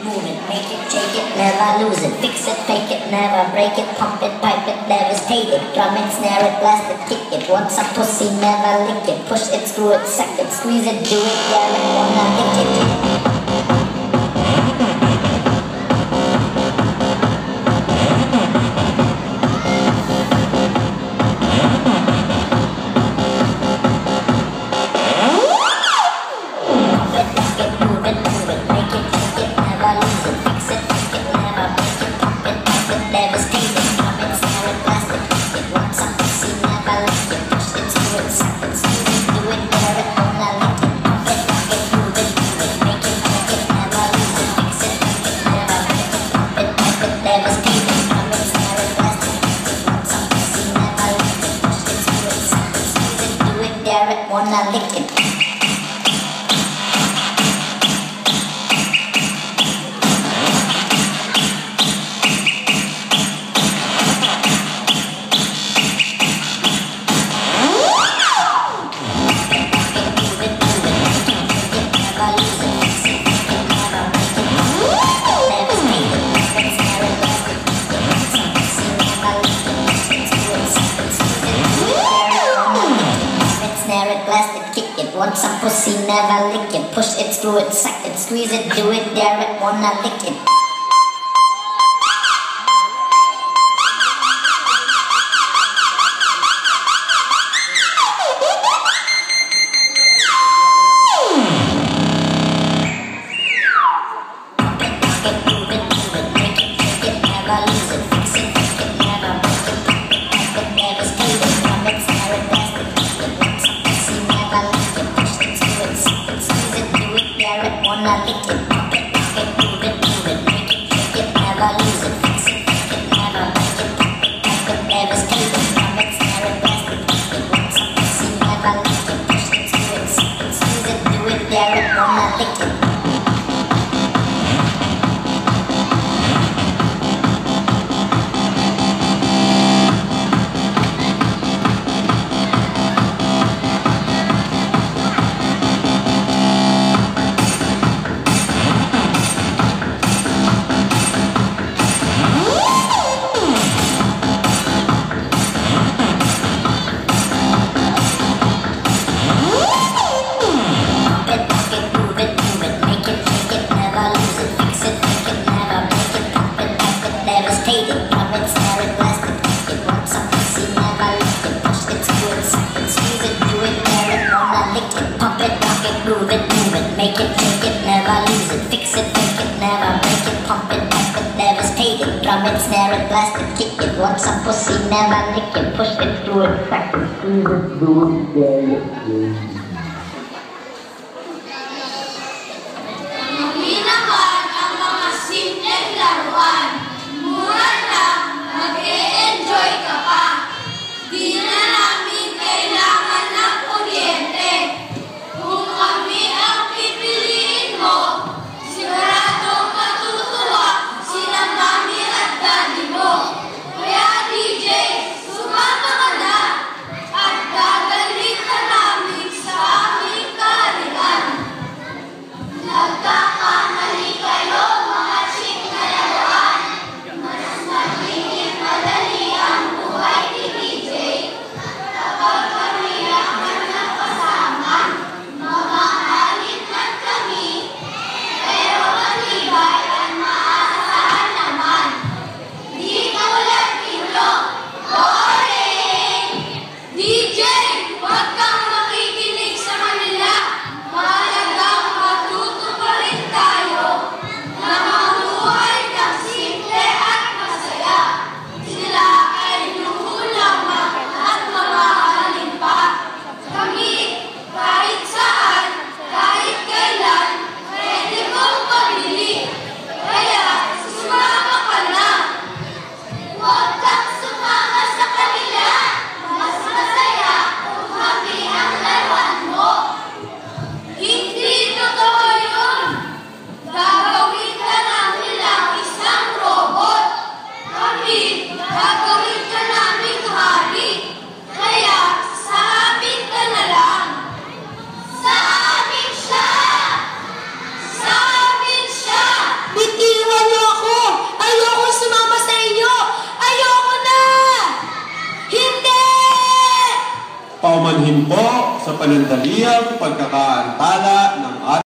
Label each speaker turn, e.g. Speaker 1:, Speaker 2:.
Speaker 1: move it, make it, shake it, never lose it, fix it, fake it, never break it, pump it, pipe it, devastate it, drum it, snare it, blast it, kick it, want some pussy, never lick it, push it, screw it, suck it, squeeze it, do it, yeah, and wanna lick it. Wanna lick it. Blast it, kick it, want some pussy, never lick it, push it, screw it, suck it, squeeze it, do it, dare it, wanna lick it. Wanna lick it, pump it, rock it, move it, make it, shake it, never lose it, fix it, fake it, never break it, pump it, pipe it, devastate it, drum it, snare it, blast it, kick it, want some pussy, never lick it, push it, screw it, suck it, squeeze it, do it, dare it, wanna lick it. Move it, make it, shake it, never lose it, fix it, fake it, never break it, pump it, pipe it, devastate it, drum it, snare it, blast it, kick it, want some pussy, never lick it, push it, screw it, suck it, squeeze it, do it, dare it.
Speaker 2: Sumama ka na at gagaling ka namin sa paumanhin po sa panandaliang pagkakaantala ng